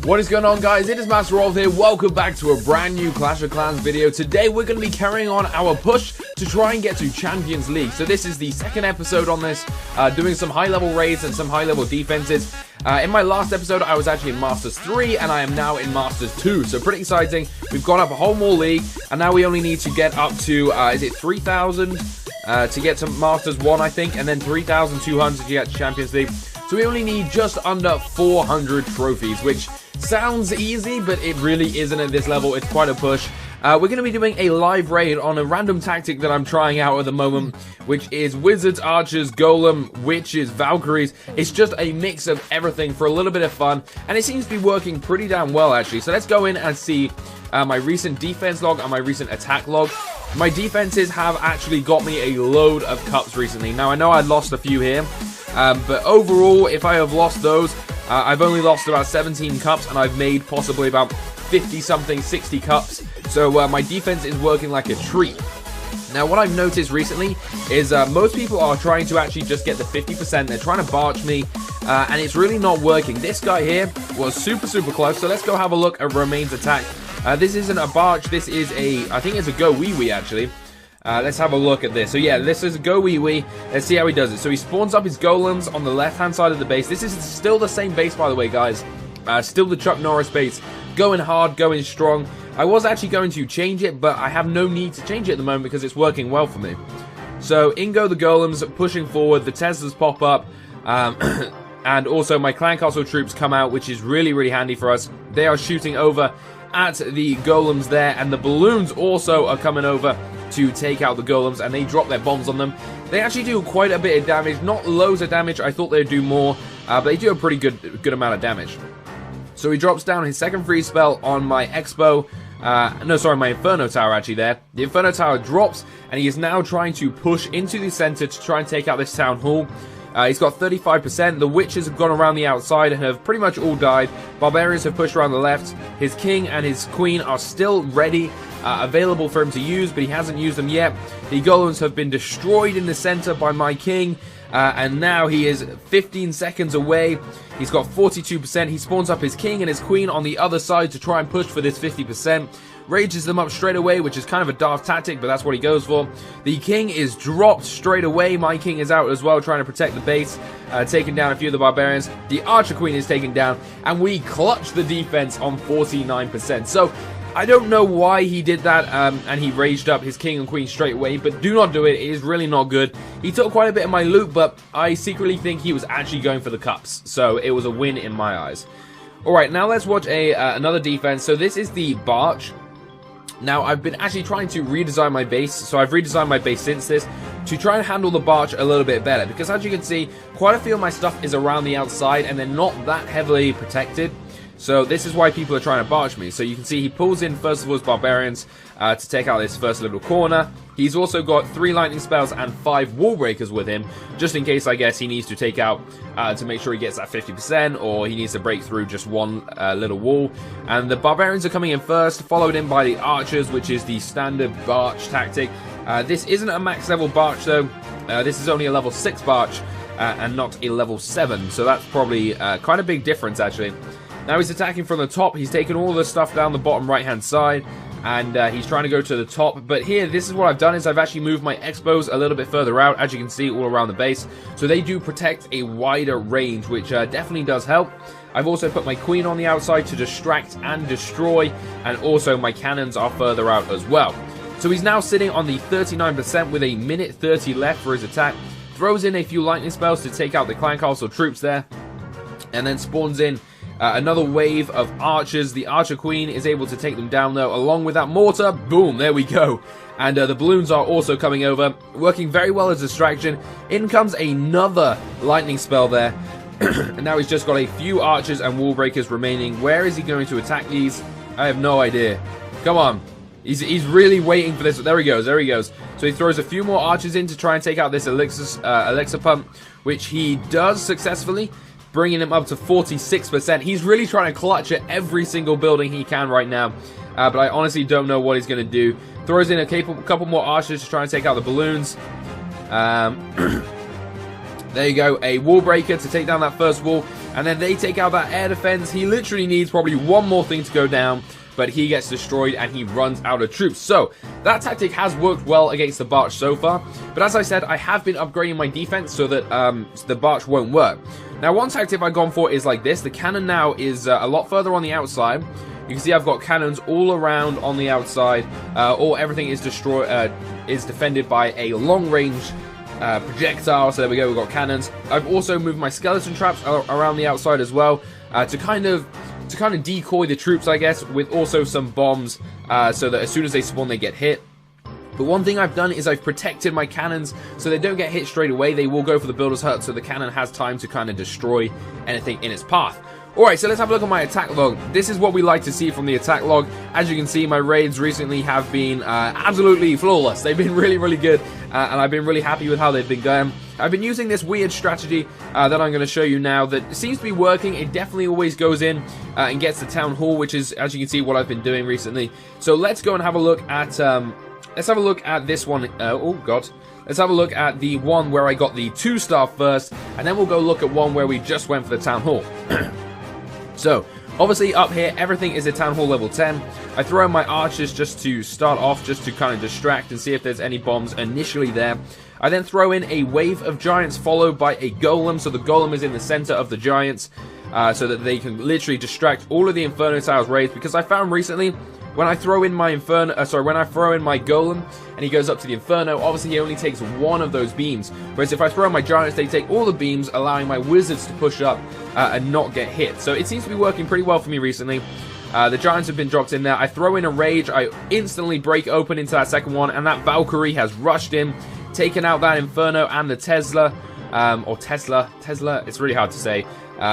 What is going on, guys? It is Master Rolf here. Welcome back to a brand new Clash of Clans video. Today we're going to be carrying on our push to try and get to Champions League. So this is the second episode on this, doing some high level raids and some high level defenses. In my last episode I was actually in Masters 3 and I am now in Masters 2. So pretty exciting. We've gone up a whole more league and now we only need to get up to, is it 3,000 to get to Masters 1, I think, and then 3,200 to get to Champions League. So we only need just under 400 trophies, which sounds easy, but it really isn't at this level. It's quite a push. We're going to be doing a live raid on a random tactic that I'm trying out at the moment, which is Wizards, Archers, Golem, Witches, Valkyries. It's just a mix of everything for a little bit of fun, and it seems to be working pretty damn well, actually. So let's go in and see my recent defense log and my recent attack log. My defenses have actually got me a load of cups recently. Now, I know I lost a few here, but overall, if I have lost those, I've only lost about 17 cups, and I've made possibly about 50-something, 60 cups. So my defense is working like a treat. Now, what I've noticed recently is most people are trying to actually just get the 50%. They're trying to barge me, and it's really not working. This guy here was super close, so let's go have a look at Romain's attack. This isn't a barge, this is a, I think it's a go wee wee actually. Let's have a look at this. So yeah, this is a go wee wee. Let's see how he does it. So he spawns up his golems on the left hand side of the base. This is still the same base, by the way, guys. Still the Chuck Norris base. Going hard, going strong. I was actually going to change it, but I have no need to change it at the moment because it's working well for me. So in go the golems, pushing forward. The Teslas pop up. And also my clan castle troops come out, which is really handy for us. They are shooting over at the golems there, and the balloons also are coming over to take out the golems, and they drop their bombs on them. They actually do quite a bit of damage, not loads of damage. I thought they'd do more, but they do a pretty good amount of damage. So he drops down his second freeze spell on my Expo. No, sorry, my Inferno Tower actually there. The Inferno Tower drops, and he is now trying to push into the center to try and take out this Town Hall. He's got 35%. The Witches have gone around the outside and have pretty much all died. Barbarians have pushed around the left. His King and his Queen are still ready, available for him to use, but he hasn't used them yet. The Golems have been destroyed in the center by my King, and now he is 15 seconds away. He's got 42%. He spawns up his King and his Queen on the other side to try and push for this 50%. Rages them up straight away, which is kind of a daft tactic, but that's what he goes for. The King is dropped straight away. My King is out as well, trying to protect the base, taking down a few of the Barbarians. The Archer Queen is taken down, and we clutch the defense on 49%. So, I don't know why he did that, and he raged up his King and Queen straight away, but do not do it. It is really not good. He took quite a bit of my loot, but I secretly think he was actually going for the cups, so it was a win in my eyes. Alright, now let's watch another defense. So this is the Barge. Now, I've been actually trying to redesign my base, so I've redesigned my base since this, to try and handle the Barge a little bit better, because as you can see, quite a few of my stuff is around the outside, and they're not that heavily protected. So this is why people are trying to barge me. So you can see he pulls in first of all his Barbarians to take out this first little corner. He's also got 3 lightning spells and 5 wall breakers with him, just in case, I guess, he needs to take out to make sure he gets that 50%, or he needs to break through just one little wall. And the Barbarians are coming in first, followed in by the Archers, which is the standard barge tactic. This isn't a max level barge though. This is only a level 6 barge and not a level 7, so that's probably quite a big difference actually. Now he's attacking from the top. He's taken all the stuff down the bottom right-hand side, and he's trying to go to the top. But here, this is what I've done, is I've actually moved my Expos a little bit further out, as you can see, all around the base. So they do protect a wider range, which definitely does help. I've also put my Queen on the outside to distract and destroy, and also my cannons are further out as well. So he's now sitting on the 39% with a minute 30 left for his attack. Throws in a few lightning spells to take out the clan castle troops there, and then spawns in another wave of archers. The Archer Queen is able to take them down though, along with that mortar. Boom, there we go. And the balloons are also coming over, working very well as a distraction. In comes another lightning spell there. And now he's just got a few archers and wall breakers remaining. Where is he going to attack these? I have no idea. Come on. He's really waiting for this. There he goes, there he goes. So he throws a few more archers in to try and take out this elixir pump, which he does successfully, bringing him up to 46%. He's really trying to clutch at every single building he can right now, but I honestly don't know what he's going to do. Throws in a couple more archers to try and take out the balloons. There you go, a wall breaker to take down that first wall. And then they take out that air defense. He literally needs probably one more thing to go down, but he gets destroyed and he runs out of troops. So that tactic has worked well against the Barch so far, but as I said, I have been upgrading my defense so that the Barch won't work. Now, one tactic I've gone for is like this. The cannon now is a lot further on the outside. You can see I've got cannons all around on the outside. Everything is defended by a long-range projectile. So there we go, we've got cannons. I've also moved my skeleton traps around the outside as well to kind of decoy the troops, I guess, with also some bombs so that as soon as they spawn, they get hit. But one thing I've done is I've protected my cannons so they don't get hit straight away. They will go for the builder's hut, so the cannon has time to kind of destroy anything in its path. Alright, so let's have a look at my attack log. This is what we like to see from the attack log. As you can see, my raids recently have been absolutely flawless. They've been really, really good, and I've been really happy with how they've been going. I've been using this weird strategy that I'm going to show you now that seems to be working. It definitely always goes in and gets the town hall, which is, as you can see, what I've been doing recently. So let's go and have a look at this one. Oh god. Let's have a look at the one where I got the 2-star first, and then we'll go look at one where we just went for the town hall. So, obviously up here, everything is at Town Hall level 10. I throw in my archers just to start off, just to kind of distract and see if there's any bombs initially there. I then throw in a wave of giants followed by a golem, so the golem is in the center of the giants, so that they can literally distract all of the Inferno Tiles raids, because I found recently, when I throw in my golem and he goes up to the Inferno, obviously he only takes one of those beams. Whereas if I throw in my giants, they take all the beams, allowing my wizards to push up and not get hit. So it seems to be working pretty well for me recently. The giants have been dropped in there. I throw in a rage, I instantly break open into that second one, and that Valkyrie has rushed in, taken out that Inferno and the Tesla. Tesla, it's really hard to say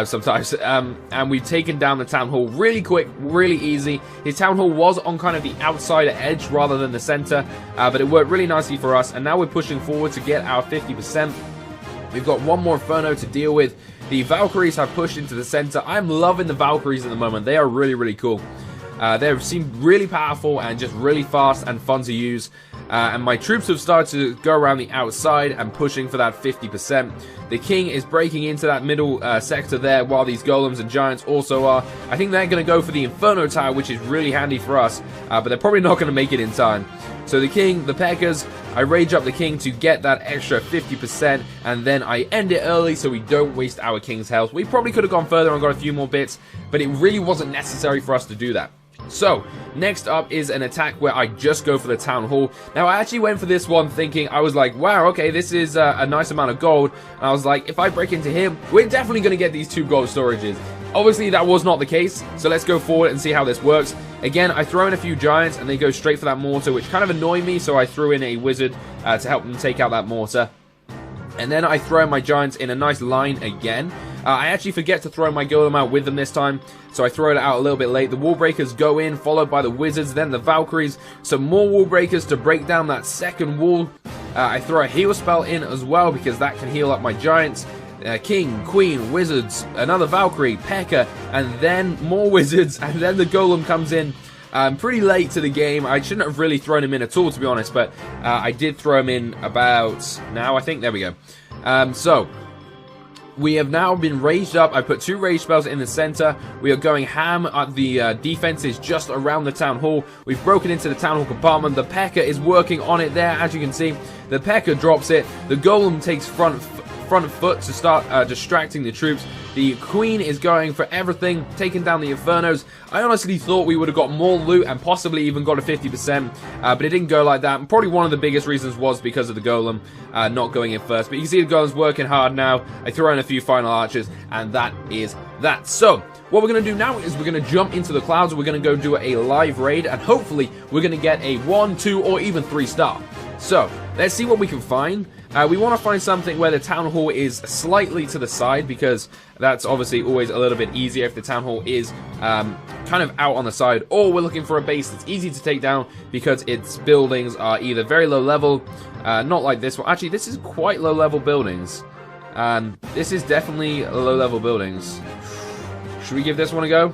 sometimes, and we've taken down the town hall really quick, really easy. His town hall was on kind of the outside edge rather than the center, but it worked really nicely for us, and now we're pushing forward to get our 50%. We've got one more Inferno to deal with. The Valkyries have pushed into the center. I'm loving the Valkyries at the moment. They are really, really cool. They seem really powerful and just really fast and fun to use. And my troops have started to go around the outside and pushing for that 50%. The king is breaking into that middle sector there, while these golems and giants also are. I think they're going to go for the Inferno Tower, which is really handy for us, but they're probably not going to make it in time. So the king, the Peckers, I rage up the king to get that extra 50%, and then I end it early so we don't waste our king's health. We probably could have gone further and got a few more bits, but it really wasn't necessary for us to do that. So, next up is an attack where I just go for the town hall. Now, I actually went for this one thinking, I was like, wow, okay, this is a nice amount of gold. And I was like, if I break into him, we're definitely going to get these 2 gold storages. Obviously, that was not the case, so let's go forward and see how this works. Again, I throw in a few giants, and they go straight for that mortar, which kind of annoyed me, so I threw in a wizard to help them take out that mortar. And then I throw my giants in a nice line again. I actually forget to throw my golem out with them this time, so I throw it out a little bit late. The wall breakers go in, followed by the wizards, then the Valkyries. Some more wall breakers to break down that second wall. I throw a heal spell in as well, because that can heal up my giants. King, Queen, Wizards, another Valkyrie, P.E.K.K.A, and then more Wizards, and then the Golem comes in pretty late to the game. I shouldn't have really thrown him in at all, to be honest, but I did throw him in about now, I think. There we go. So, we have now been raged up. I put 2 rage spells in the center. We are going ham at the defenses just around the town hall. We've broken into the town hall compartment. The P.E.K.K.A is working on it there, as you can see. The P.E.K.K.A drops it. The Golem takes front foot to start distracting the troops. The Queen is going for everything, taking down the Infernos. I honestly thought we would have got more loot and possibly even got a 50%, but it didn't go like that. And probably one of the biggest reasons was because of the Golem not going in first. But you can see the Golem's working hard now. I throw in a few final archers, and that is that. So, what we're going to do now is we're going to jump into the clouds. We're going to go do a live raid, and hopefully we're going to get a 1, 2, or even 3-star. So, let's see what we can find. We want to find something where the town hall is slightly to the side, because that's obviously always a little bit easier if the town hall is kind of out on the side. Or we're looking for a base that's easy to take down because its buildings are either very low level, not like this one. Actually, this is quite low level buildings. This is definitely low level buildings. Should we give this one a go?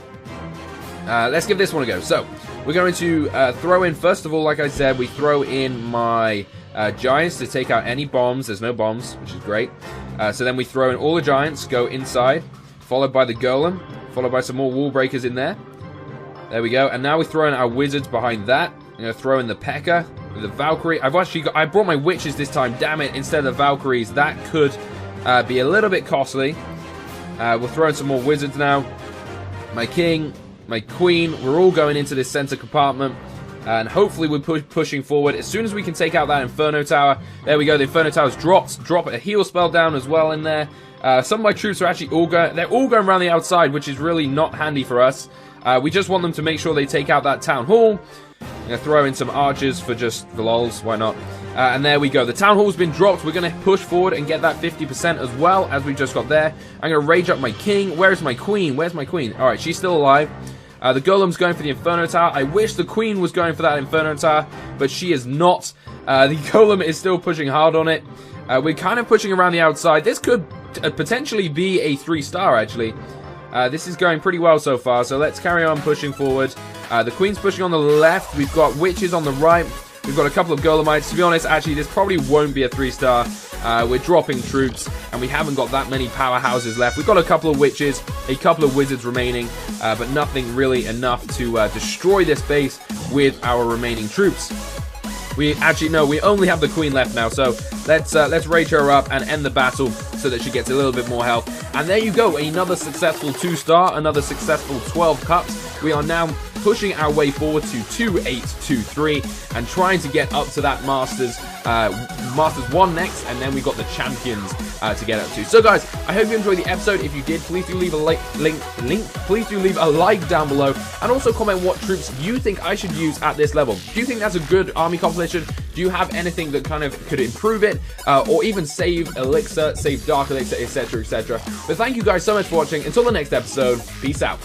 Let's give this one a go. So, we're going to throw in, first of all, like I said, we throw in my giants to take out any bombs. There's no bombs, which is great. So then we throw in all the giants, go inside. followed by the golem, followed by some more wall breakers in there. There we go. And now we're throwing our wizards behind that. I'm going to throw in the P.E.K.K.A. with the Valkyrie. I brought my witches this time, damn it, instead of the Valkyries. That could be a little bit costly. We'll throw in some more wizards now. My king, my queen, we're all going into this center compartment. And hopefully we're pushing forward. As soon as we can take out that Inferno Tower. There we go, the Inferno Tower's dropped. Drop a heal spell down as well in there. Some of my troops are actually they're all going around the outside, which is really not handy for us. We just want them to make sure they take out that town hall. I'm going to throw in some archers for just the lols, why not? And there we go. The town hall's been dropped. We're going to push forward and get that 50% as well as we just got there. I'm going to rage up my king. Where's my queen? Where's my queen? Alright, she's still alive. The golem's going for the Inferno Tower. I wish the queen was going for that Inferno Tower, but she is not. The golem is still pushing hard on it. We're kind of pushing around the outside. This could potentially be a 3-star, actually. This is going pretty well so far, so let's carry on pushing forward. The queen's pushing on the left. We've got witches on the right. We've got a couple of golemites. To be honest, actually, this probably won't be a 3-star. We're dropping troops, and we haven't got that many powerhouses left. We've got a couple of witches, a couple of wizards remaining, but nothing really enough to destroy this base with our remaining troops. We only have the queen left now, so let's rage her up and end the battle so that she gets a little bit more health. And there you go, another successful 2-star, another successful 12 cups. We are now pushing our way forward to 2823 and trying to get up to that Masters 1 next, and then we've got the Champions to get up to. So guys, I hope you enjoyed the episode. If you did, please do leave a please do leave a like down below, and also comment what troops you think I should use at this level. Do you think that's a good army composition? Do you have anything that kind of could improve it, or even save elixir, save dark elixir, etc, etc? But thank you guys so much for watching. Until the next episode, peace out.